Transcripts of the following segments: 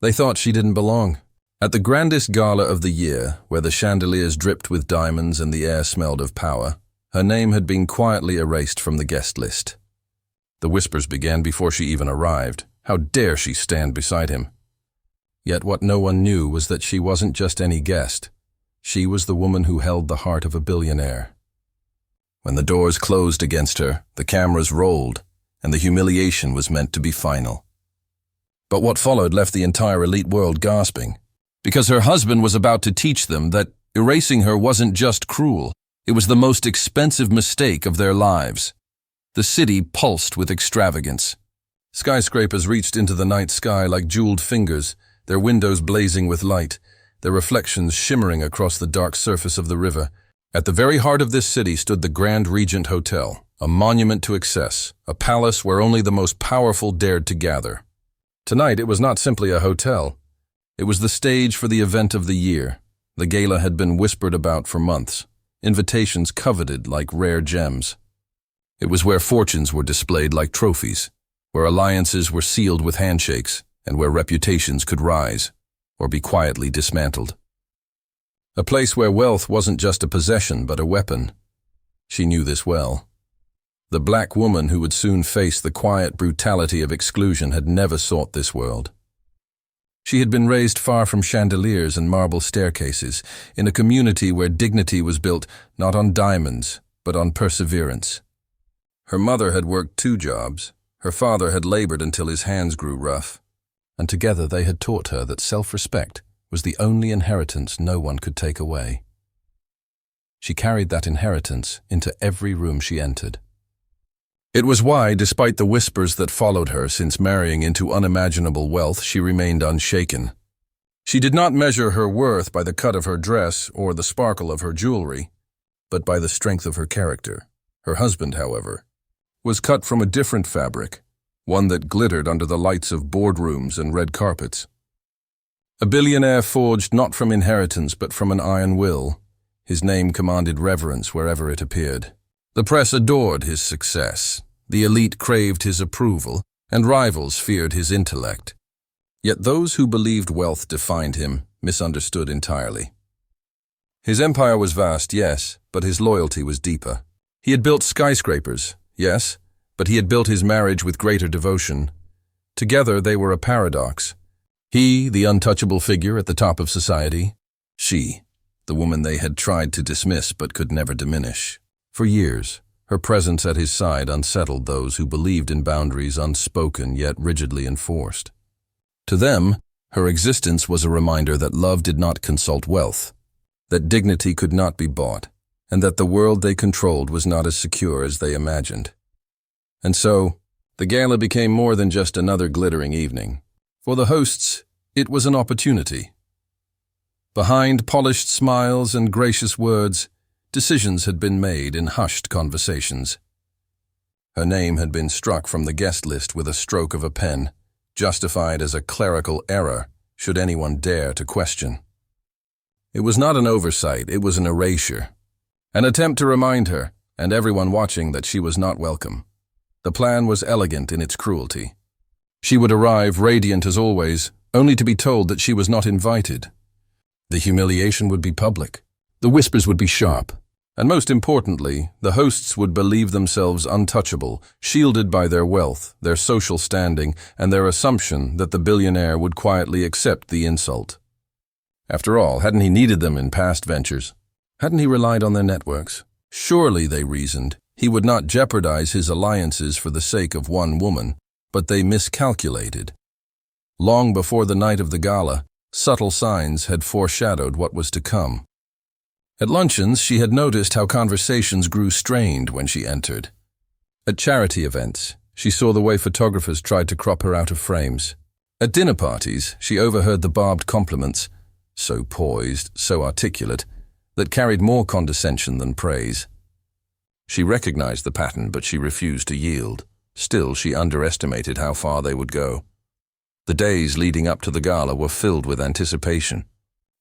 They thought she didn't belong. At the grandest gala of the year, where the chandeliers dripped with diamonds and the air smelled of power, her name had been quietly erased from the guest list. The whispers began before she even arrived. How dare she stand beside him? Yet what no one knew was that she wasn't just any guest. She was the woman who held the heart of a billionaire. When the doors closed against her, the cameras rolled, and the humiliation was meant to be final. But what followed left the entire elite world gasping, because her husband was about to teach them that erasing her wasn't just cruel, it was the most expensive mistake of their lives. The city pulsed with extravagance. Skyscrapers reached into the night sky like jeweled fingers, their windows blazing with light, their reflections shimmering across the dark surface of the river. At the very heart of this city stood the Grand Regent Hotel, a monument to excess, a palace where only the most powerful dared to gather. Tonight it was not simply a hotel. It was the stage for the event of the year. The gala had been whispered about for months, invitations coveted like rare gems. It was where fortunes were displayed like trophies, where alliances were sealed with handshakes, and where reputations could rise or be quietly dismantled. A place where wealth wasn't just a possession but a weapon. She knew this well. The black woman who would soon face the quiet brutality of exclusion had never sought this world. She had been raised far from chandeliers and marble staircases, in a community where dignity was built not on diamonds, but on perseverance. Her mother had worked 2 jobs. Her father had labored until his hands grew rough. And together they had taught her that self-respect was the only inheritance no one could take away. She carried that inheritance into every room she entered. It was why, despite the whispers that followed her since marrying into unimaginable wealth, she remained unshaken. She did not measure her worth by the cut of her dress or the sparkle of her jewelry, but by the strength of her character. Her husband, however, was cut from a different fabric, one that glittered under the lights of boardrooms and red carpets. A billionaire forged not from inheritance but from an iron will, his name commanded reverence wherever it appeared. The press adored his success, the elite craved his approval, and rivals feared his intellect. Yet those who believed wealth defined him misunderstood entirely. His empire was vast, yes, but his loyalty was deeper. He had built skyscrapers, yes, but he had built his marriage with greater devotion. Together they were a paradox. He, the untouchable figure at the top of society. She, the woman they had tried to dismiss but could never diminish. For years, her presence at his side unsettled those who believed in boundaries unspoken yet rigidly enforced. To them, her existence was a reminder that love did not consult wealth, that dignity could not be bought, and that the world they controlled was not as secure as they imagined. And so, the gala became more than just another glittering evening. For the hosts, it was an opportunity. Behind polished smiles and gracious words, decisions had been made in hushed conversations. Her name had been struck from the guest list with a stroke of a pen, justified as a clerical error, should anyone dare to question. It was not an oversight, it was an erasure. An attempt to remind her, and everyone watching, that she was not welcome. The plan was elegant in its cruelty. She would arrive radiant as always, only to be told that she was not invited. The humiliation would be public. The whispers would be sharp. And most importantly, the hosts would believe themselves untouchable, shielded by their wealth, their social standing, and their assumption that the billionaire would quietly accept the insult. After all, hadn't he needed them in past ventures? Hadn't he relied on their networks? Surely, they reasoned, he would not jeopardize his alliances for the sake of one woman, but they miscalculated. Long before the night of the gala, subtle signs had foreshadowed what was to come. At luncheons, she had noticed how conversations grew strained when she entered. At charity events, she saw the way photographers tried to crop her out of frames. At dinner parties, she overheard the barbed compliments, so poised, so articulate, that carried more condescension than praise. She recognized the pattern, but she refused to yield. Still, she underestimated how far they would go. The days leading up to the gala were filled with anticipation.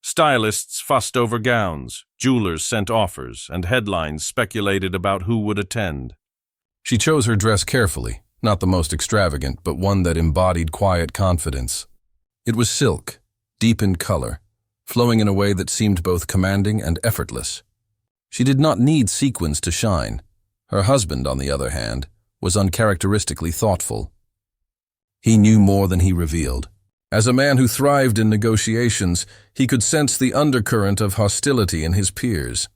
Stylists fussed over gowns, jewelers sent offers, and headlines speculated about who would attend. She chose her dress carefully, not the most extravagant, but one that embodied quiet confidence. It was silk, deep in color, flowing in a way that seemed both commanding and effortless. She did not need sequins to shine. Her husband, on the other hand, was uncharacteristically thoughtful. He knew more than he revealed. As a man who thrived in negotiations, he could sense the undercurrent of hostility in his peers.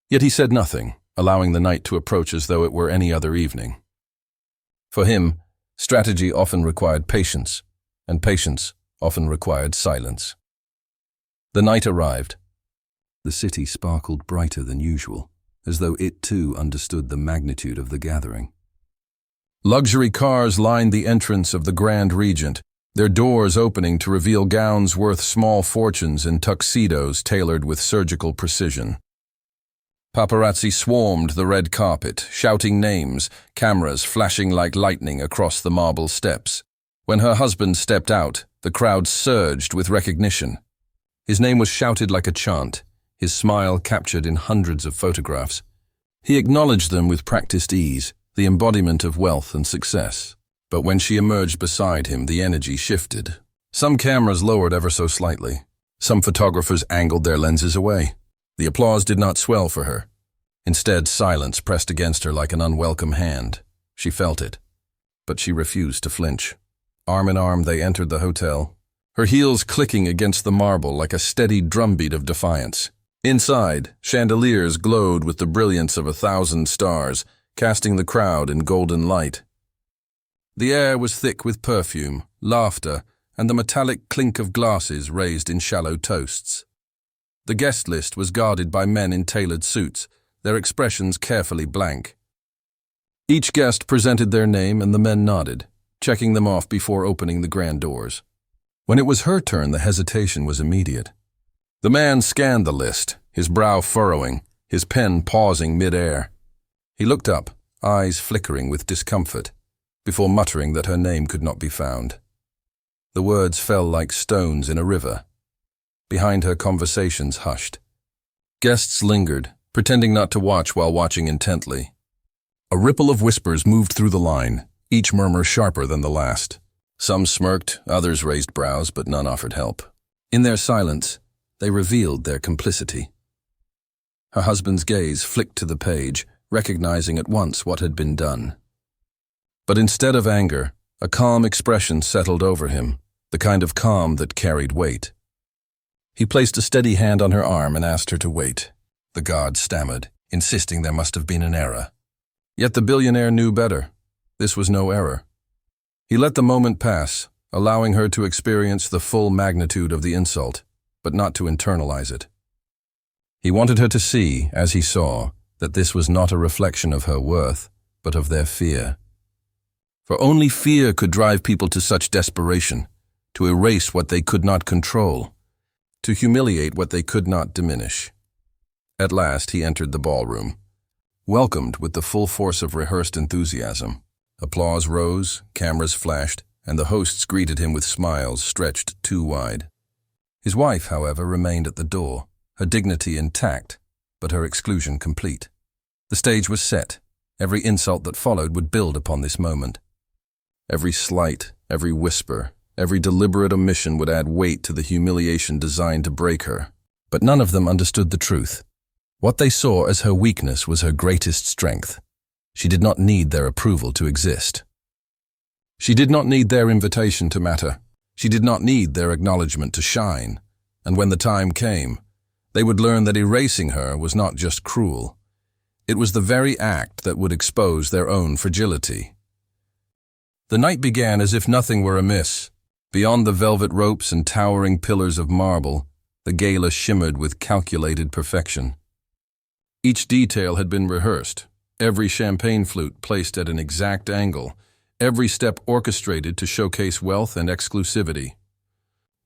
Yet he said nothing, allowing the night to approach as though it were any other evening. For him, strategy often required patience, and patience often required silence. The night arrived. The city sparkled brighter than usual, as though it too understood the magnitude of the gathering. Luxury cars lined the entrance of the Grand Regent, their doors opening to reveal gowns worth small fortunes and tuxedos tailored with surgical precision. Paparazzi swarmed the red carpet, shouting names, cameras flashing like lightning across the marble steps. When her husband stepped out, the crowd surged with recognition. His name was shouted like a chant, his smile captured in hundreds of photographs. He acknowledged them with practiced ease, the embodiment of wealth and success. But when she emerged beside him, the energy shifted. Some cameras lowered ever so slightly. Some photographers angled their lenses away. The applause did not swell for her. Instead, silence pressed against her like an unwelcome hand. She felt it, but she refused to flinch. Arm in arm, they entered the hotel, her heels clicking against the marble like a steady drumbeat of defiance. Inside, chandeliers glowed with the brilliance of 1,000 stars, casting the crowd in golden light. The air was thick with perfume, laughter, and the metallic clink of glasses raised in shallow toasts. The guest list was guarded by men in tailored suits, their expressions carefully blank. Each guest presented their name and the men nodded, checking them off before opening the grand doors. When it was her turn, the hesitation was immediate. The man scanned the list, his brow furrowing, his pen pausing mid-air. He looked up, eyes flickering with discomfort, before muttering that her name could not be found. The words fell like stones in a river. Behind her, conversations hushed. Guests lingered, pretending not to watch while watching intently. A ripple of whispers moved through the line, each murmur sharper than the last. Some smirked, others raised brows, but none offered help. In their silence, they revealed their complicity. Her husband's gaze flicked to the page, recognizing at once what had been done. But instead of anger, a calm expression settled over him, the kind of calm that carried weight. He placed a steady hand on her arm and asked her to wait. The guard stammered, insisting there must have been an error. Yet the billionaire knew better. This was no error. He let the moment pass, allowing her to experience the full magnitude of the insult, but not to internalize it. He wanted her to see, as he saw, that this was not a reflection of her worth, but of their fear. For only fear could drive people to such desperation, to erase what they could not control, to humiliate what they could not diminish. At last he entered the ballroom, welcomed with the full force of rehearsed enthusiasm. Applause rose, cameras flashed, and the hosts greeted him with smiles stretched too wide. His wife, however, remained at the door, her dignity intact, but her exclusion complete. The stage was set. Every insult that followed would build upon this moment. Every slight, every whisper, every deliberate omission would add weight to the humiliation designed to break her. But none of them understood the truth. What they saw as her weakness was her greatest strength. She did not need their approval to exist. She did not need their invitation to matter. She did not need their acknowledgement to shine. And when the time came, they would learn that erasing her was not just cruel. It was the very act that would expose their own fragility. The night began as if nothing were amiss. Beyond the velvet ropes and towering pillars of marble, the gala shimmered with calculated perfection. Each detail had been rehearsed, every champagne flute placed at an exact angle, every step orchestrated to showcase wealth and exclusivity.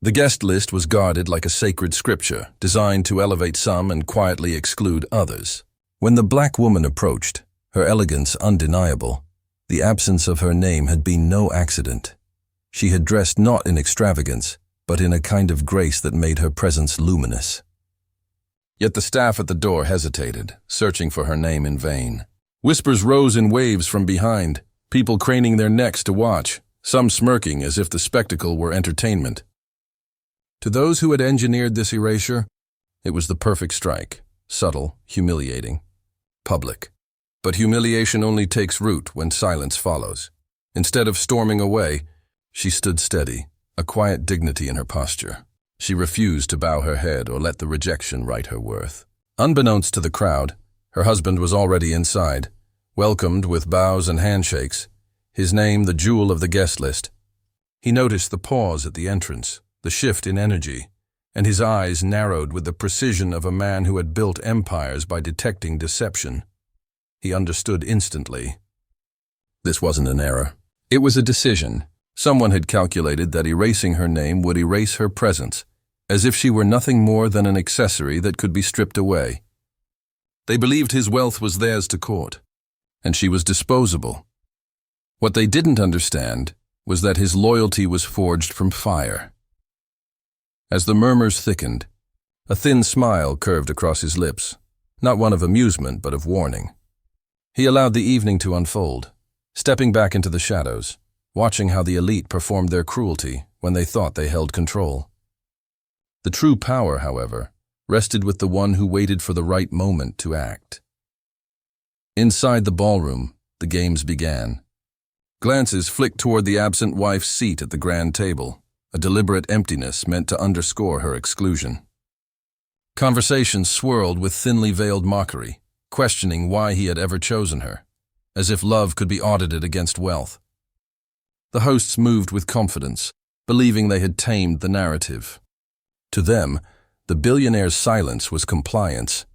The guest list was guarded like a sacred scripture, designed to elevate some and quietly exclude others. When the black woman approached, her elegance undeniable, the absence of her name had been no accident. She had dressed not in extravagance, but in a kind of grace that made her presence luminous. Yet the staff at the door hesitated, searching for her name in vain. Whispers rose in waves from behind, people craning their necks to watch, some smirking as if the spectacle were entertainment. To those who had engineered this erasure, it was the perfect strike, subtle, humiliating, public. But humiliation only takes root when silence follows. Instead of storming away, she stood steady, a quiet dignity in her posture. She refused to bow her head or let the rejection write her worth. Unbeknownst to the crowd, her husband was already inside, welcomed with bows and handshakes, his name the jewel of the guest list. He noticed the pause at the entrance, the shift in energy, and his eyes narrowed with the precision of a man who had built empires by detecting deception. He understood instantly. This wasn't an error. It was a decision. Someone had calculated that erasing her name would erase her presence, as if she were nothing more than an accessory that could be stripped away. They believed his wealth was theirs to court, and she was disposable. What they didn't understand was that his loyalty was forged from fire. As the murmurs thickened, a thin smile curved across his lips, not one of amusement but of warning. He allowed the evening to unfold, stepping back into the shadows, watching how the elite performed their cruelty when they thought they held control. The true power, however, rested with the one who waited for the right moment to act. Inside the ballroom, the games began. Glances flicked toward the absent wife's seat at the grand table, a deliberate emptiness meant to underscore her exclusion. Conversations swirled with thinly veiled mockery, questioning why he had ever chosen her, as if love could be audited against wealth. The hosts moved with confidence, believing they had tamed the narrative. To them, the billionaire's silence was compliance.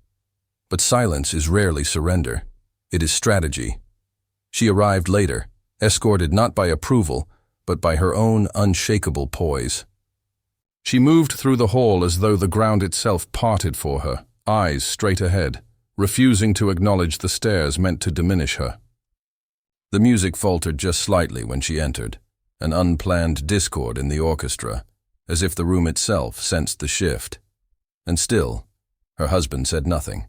But silence is rarely surrender. It is strategy. She arrived later, escorted not by approval, but by her own unshakable poise. She moved through the hall as though the ground itself parted for her, eyes straight ahead, refusing to acknowledge the stares meant to diminish her. The music faltered just slightly when she entered, an unplanned discord in the orchestra, as if the room itself sensed the shift. And still, her husband said nothing.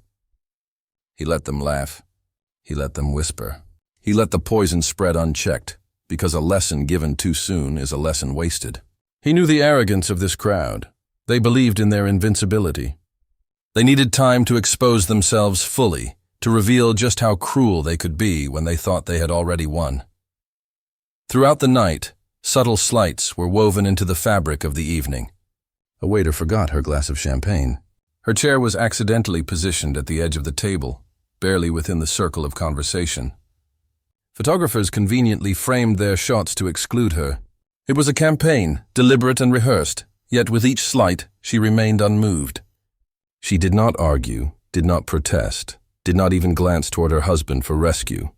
He let them laugh. He let them whisper. He let the poison spread unchecked, because a lesson given too soon is a lesson wasted. He knew the arrogance of this crowd. They believed in their invincibility. They needed time to expose themselves fully, to reveal just how cruel they could be when they thought they had already won. Throughout the night, subtle slights were woven into the fabric of the evening. A waiter forgot her glass of champagne. Her chair was accidentally positioned at the edge of the table, barely within the circle of conversation. Photographers conveniently framed their shots to exclude her. It was a campaign, deliberate and rehearsed, yet with each slight, she remained unmoved. She did not argue, did not protest, did not even glance toward her husband for rescue.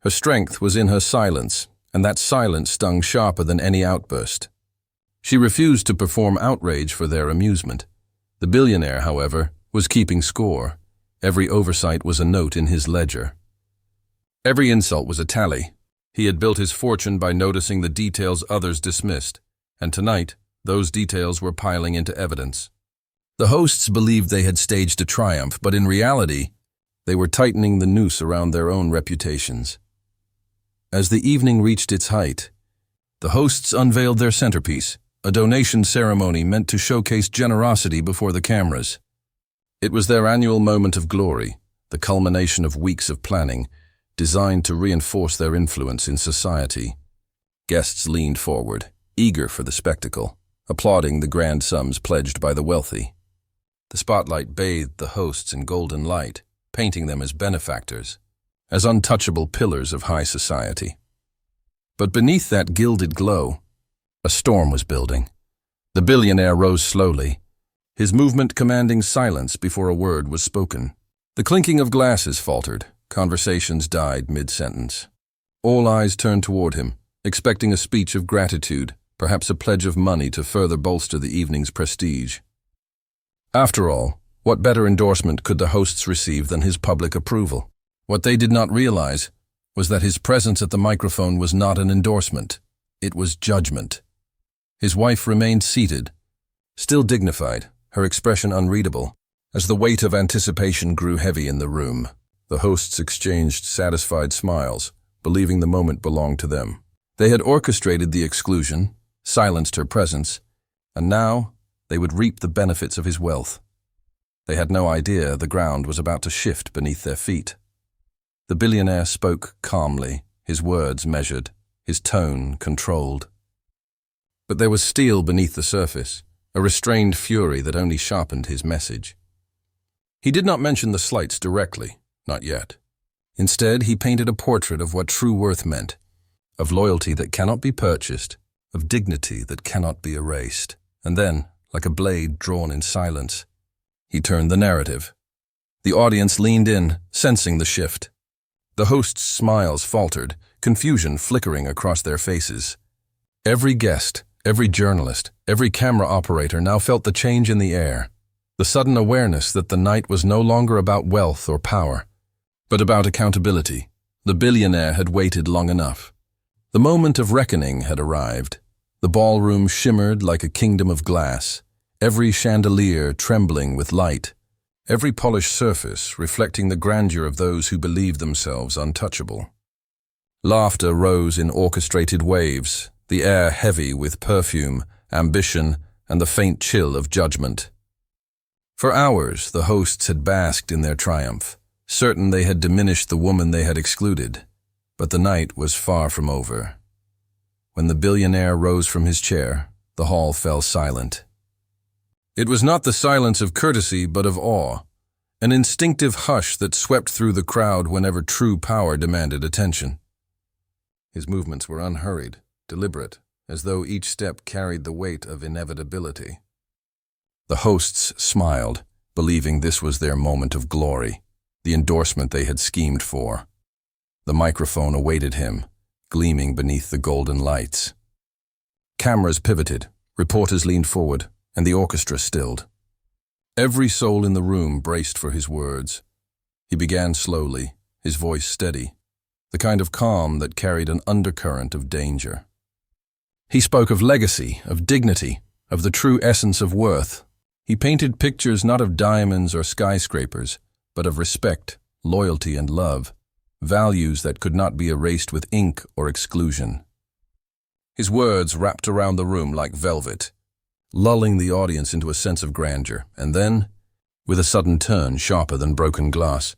Her strength was in her silence, and that silence stung sharper than any outburst. She refused to perform outrage for their amusement. The billionaire, however, was keeping score. Every oversight was a note in his ledger. Every insult was a tally. He had built his fortune by noticing the details others dismissed, and tonight, those details were piling into evidence. The hosts believed they had staged a triumph, but in reality, they were tightening the noose around their own reputations. As the evening reached its height, the hosts unveiled their centerpiece, a donation ceremony meant to showcase generosity before the cameras. It was their annual moment of glory, the culmination of weeks of planning, designed to reinforce their influence in society. Guests leaned forward, eager for the spectacle, applauding the grand sums pledged by the wealthy. The spotlight bathed the hosts in golden light, painting them as benefactors, as untouchable pillars of high society. But beneath that gilded glow, a storm was building. The billionaire rose slowly, his movement commanding silence before a word was spoken. The clinking of glasses faltered, conversations died mid-sentence. All eyes turned toward him, expecting a speech of gratitude, perhaps a pledge of money to further bolster the evening's prestige. After all, what better endorsement could the hosts receive than his public approval? What they did not realize was that his presence at the microphone was not an endorsement. It was judgment. His wife remained seated, still dignified, her expression unreadable. As the weight of anticipation grew heavy in the room, the hosts exchanged satisfied smiles, believing the moment belonged to them. They had orchestrated the exclusion, silenced her presence, and now They would reap the benefits of his wealth. They had no idea the ground was about to shift beneath their feet. The billionaire spoke calmly, his words measured, his tone controlled. But there was steel beneath the surface, a restrained fury that only sharpened his message. He did not mention the slights directly, not yet. Instead, he painted a portrait of what true worth meant, of loyalty that cannot be purchased, of dignity that cannot be erased. And then, like a blade drawn in silence, he turned the narrative. The audience leaned in, sensing the shift. The host's smiles faltered, confusion flickering across their faces. Every guest, every journalist, every camera operator now felt the change in the air, the sudden awareness that the night was no longer about wealth or power, but about accountability. The billionaire had waited long enough. The moment of reckoning had arrived. The ballroom shimmered like a kingdom of glass, every chandelier trembling with light, every polished surface reflecting the grandeur of those who believed themselves untouchable. Laughter rose in orchestrated waves, the air heavy with perfume, ambition, and the faint chill of judgment. For hours, the hosts had basked in their triumph, certain they had diminished the woman they had excluded. But the night was far from over. When the billionaire rose from his chair, the hall fell silent. It was not the silence of courtesy but of awe, an instinctive hush that swept through the crowd whenever true power demanded attention. His movements were unhurried, deliberate, as though each step carried the weight of inevitability. The hosts smiled, believing this was their moment of glory, the endorsement they had schemed for. The microphone awaited him, gleaming beneath the golden lights. Cameras pivoted, reporters leaned forward, and the orchestra stilled. Every soul in the room braced for his words. He began slowly, his voice steady, the kind of calm that carried an undercurrent of danger. He spoke of legacy, of dignity, of the true essence of worth. He painted pictures not of diamonds or skyscrapers, but of respect, loyalty, and love, values that could not be erased with ink or exclusion. His words wrapped around the room like velvet, lulling the audience into a sense of grandeur, and then, with a sudden turn sharper than broken glass,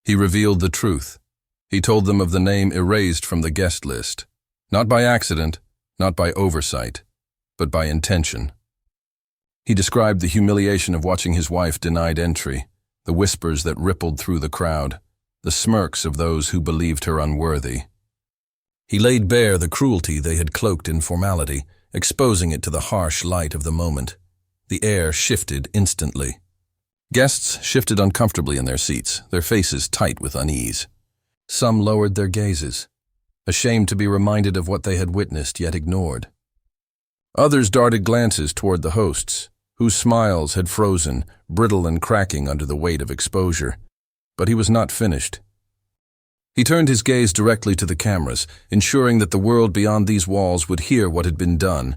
he revealed the truth. He told them of the name erased from the guest list, not by accident, not by oversight, but by intention. He described the humiliation of watching his wife denied entry, the whispers that rippled through the crowd, the smirks of those who believed her unworthy. He laid bare the cruelty they had cloaked in formality, exposing it to the harsh light of the moment. The air shifted instantly. Guests shifted uncomfortably in their seats, their faces tight with unease. Some lowered their gazes, ashamed to be reminded of what they had witnessed yet ignored. Others darted glances toward the hosts, whose smiles had frozen, brittle and cracking under the weight of exposure. But he was not finished. He turned his gaze directly to the cameras, ensuring that the world beyond these walls would hear what had been done.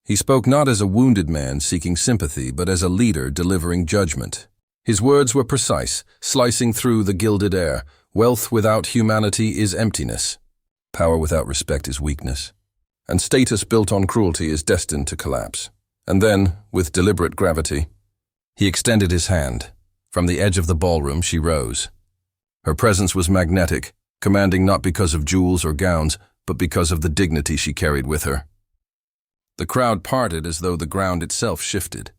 He spoke not as a wounded man seeking sympathy, but as a leader delivering judgment. His words were precise, slicing through the gilded air. Wealth without humanity is emptiness. Power without respect is weakness. And status built on cruelty is destined to collapse. And then, with deliberate gravity, he extended his hand. From the edge of the ballroom, she rose. Her presence was magnetic, commanding not because of jewels or gowns, but because of the dignity she carried with her. The crowd parted as though the ground itself shifted,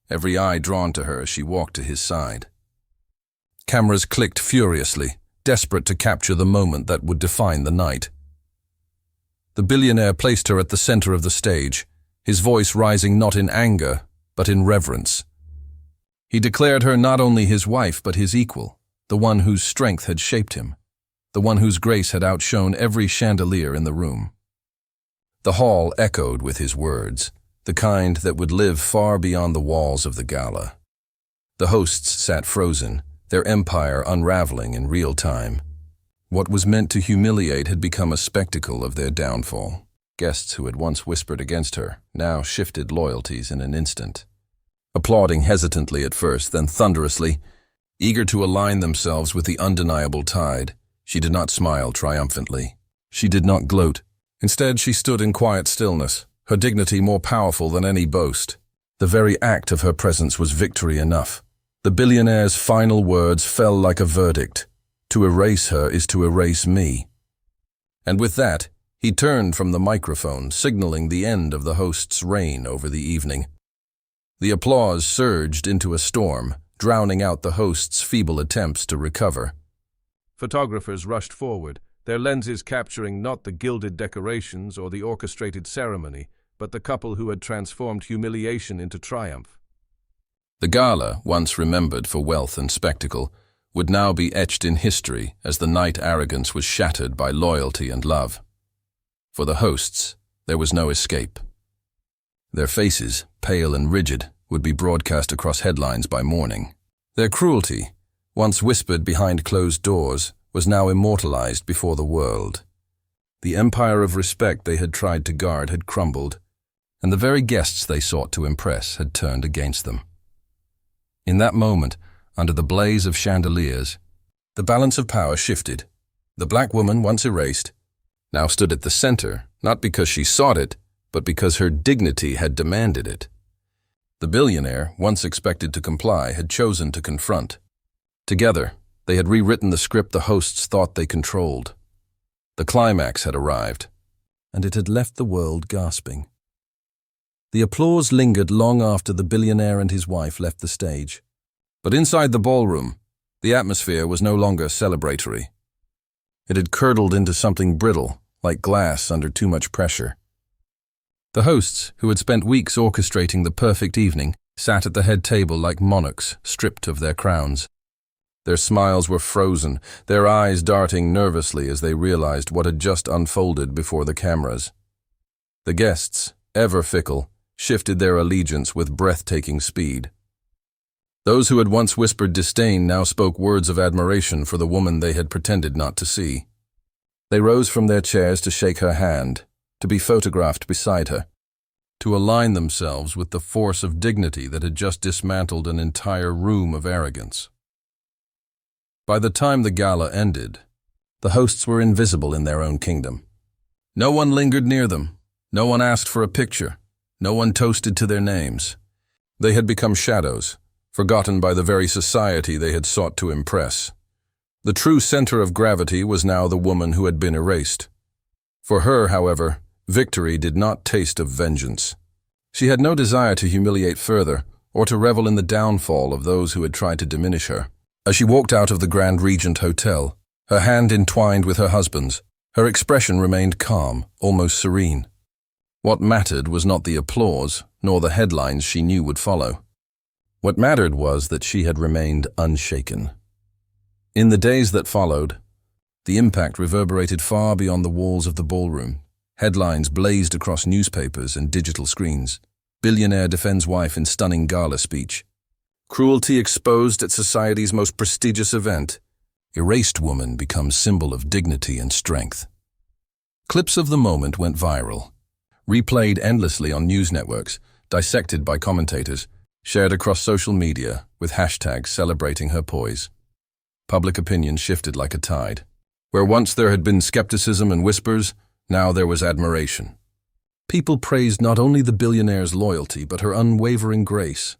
every eye drawn to her as she walked to his side. Cameras clicked furiously, desperate to capture the moment that would define the night. The billionaire placed her at the center of the stage, his voice rising not in anger, but in reverence. He declared her not only his wife but his equal, the one whose strength had shaped him, the one whose grace had outshone every chandelier in the room. The hall echoed with his words, the kind that would live far beyond the walls of the gala. The hosts sat frozen, their empire unraveling in real time. What was meant to humiliate had become a spectacle of their downfall. Guests who had once whispered against her now shifted loyalties in an instant, applauding hesitantly at first, then thunderously, eager to align themselves with the undeniable tide. She did not smile triumphantly. She did not gloat. Instead, she stood in quiet stillness, her dignity more powerful than any boast. The very act of her presence was victory enough. The billionaire's final words fell like a verdict. To erase her is to erase me. And with that, he turned from the microphone, signaling the end of the host's reign over the evening. The applause surged into a storm, drowning out the host's feeble attempts to recover. Photographers rushed forward, their lenses capturing not the gilded decorations or the orchestrated ceremony, but the couple who had transformed humiliation into triumph. The gala, once remembered for wealth and spectacle, would now be etched in history as the night arrogance was shattered by loyalty and love. For the hosts, there was no escape. Their faces, pale and rigid, would be broadcast across headlines by morning. Their cruelty, once whispered behind closed doors, was now immortalized before the world. The empire of respect they had tried to guard had crumbled, and the very guests they sought to impress had turned against them. In that moment, under the blaze of chandeliers, the balance of power shifted. The black woman, once erased, now stood at the center, not because she sought it, but because her dignity had demanded it. The billionaire, once expected to comply, had chosen to confront. Together, they had rewritten the script the hosts thought they controlled. The climax had arrived, and it had left the world gasping. The applause lingered long after the billionaire and his wife left the stage. But inside the ballroom, the atmosphere was no longer celebratory. It had curdled into something brittle, like glass under too much pressure. The hosts, who had spent weeks orchestrating the perfect evening, sat at the head table like monarchs stripped of their crowns. Their smiles were frozen, their eyes darting nervously as they realized what had just unfolded before the cameras. The guests, ever fickle, shifted their allegiance with breathtaking speed. Those who had once whispered disdain now spoke words of admiration for the woman they had pretended not to see. They rose from their chairs to shake her hand, to be photographed beside her, to align themselves with the force of dignity that had just dismantled an entire room of arrogance. By the time the gala ended, the hosts were invisible in their own kingdom. No one lingered near them. No one asked for a picture. No one toasted to their names. They had become shadows, forgotten by the very society they had sought to impress. The true center of gravity was now the woman who had been erased. For her, however, victory did not taste of vengeance. She had no desire to humiliate further or to revel in the downfall of those who had tried to diminish her. As she walked out of the Grand Regent Hotel, her hand entwined with her husband's, her expression remained calm, almost serene. What mattered was not the applause, nor the headlines she knew would follow. What mattered was that she had remained unshaken. In the days that followed, the impact reverberated far beyond the walls of the ballroom. Headlines blazed across newspapers and digital screens. Billionaire defends wife in stunning gala speech. Cruelty exposed at society's most prestigious event. Erased woman becomes symbol of dignity and strength. Clips of the moment went viral, replayed endlessly on news networks, dissected by commentators, shared across social media with hashtags celebrating her poise. Public opinion shifted like a tide. Where once there had been skepticism and whispers, now there was admiration. People praised not only the billionaire's loyalty, but her unwavering grace.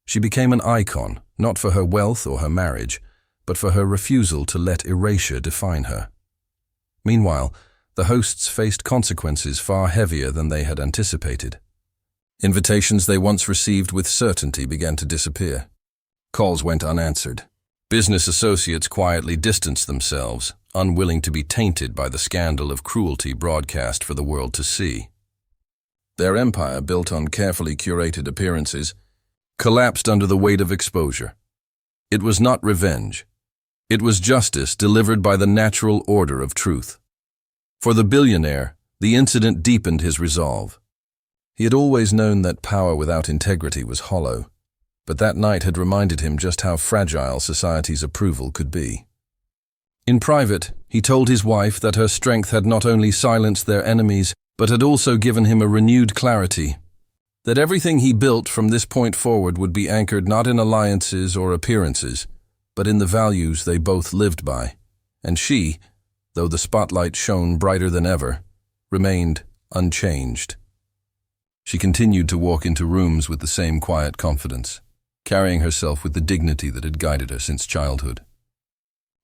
She became an icon, not for her wealth or her marriage, but for her refusal to let erasure define her. Meanwhile, the hosts faced consequences far heavier than they had anticipated. Invitations they once received with certainty began to disappear. Calls went unanswered. Business associates quietly distanced themselves, unwilling to be tainted by the scandal of cruelty broadcast for the world to see. Their empire, built on carefully curated appearances, collapsed under the weight of exposure. It was not revenge. It was justice delivered by the natural order of truth. For the billionaire, the incident deepened his resolve. He had always known that power without integrity was hollow, but that night had reminded him just how fragile society's approval could be. In private, he told his wife that her strength had not only silenced their enemies, but had also given him a renewed clarity, that everything he built from this point forward would be anchored not in alliances or appearances, but in the values they both lived by. And she, though the spotlight shone brighter than ever, remained unchanged. She continued to walk into rooms with the same quiet confidence, carrying herself with the dignity that had guided her since childhood.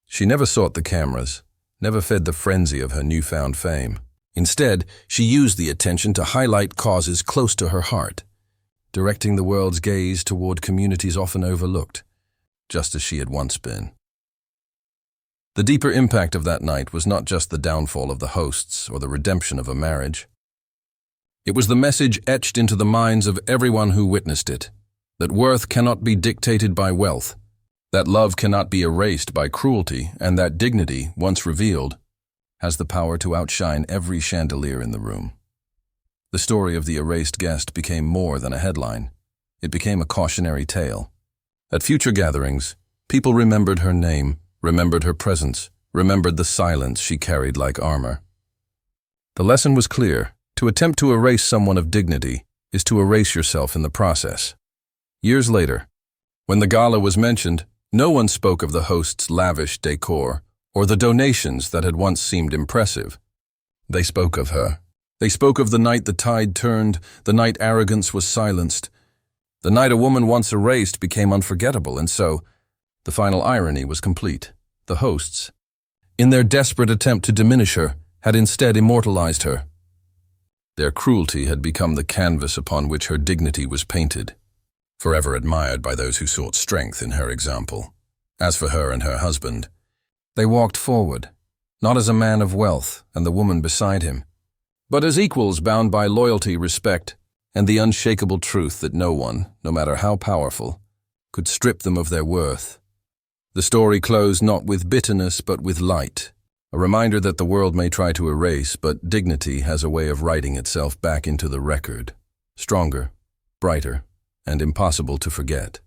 She never sought the cameras, never fed the frenzy of her newfound fame. Instead, she used the attention to highlight causes close to her heart, directing the world's gaze toward communities often overlooked, just as she had once been. The deeper impact of that night was not just the downfall of the hosts or the redemption of a marriage. It was the message etched into the minds of everyone who witnessed it, that worth cannot be dictated by wealth, that love cannot be erased by cruelty, and that dignity, once revealed, has the power to outshine every chandelier in the room. The story of the erased guest became more than a headline. It became a cautionary tale. At future gatherings, people remembered her name, remembered her presence, remembered the silence she carried like armor. The lesson was clear. To attempt to erase someone of dignity is to erase yourself in the process. Years later, when the gala was mentioned, no one spoke of the host's lavish decor or the donations that had once seemed impressive. They spoke of her. They spoke of the night the tide turned, the night arrogance was silenced, the night a woman once erased became unforgettable, and so the final irony was complete. The hosts, in their desperate attempt to diminish her, had instead immortalized her. Their cruelty had become the canvas upon which her dignity was painted, forever admired by those who sought strength in her example. As for her and her husband, they walked forward, not as a man of wealth and the woman beside him, but as equals bound by loyalty, respect, and the unshakable truth that no one, no matter how powerful, could strip them of their worth. The story closed not with bitterness but with light, a reminder that the world may try to erase, but dignity has a way of writing itself back into the record, stronger, brighter, and impossible to forget.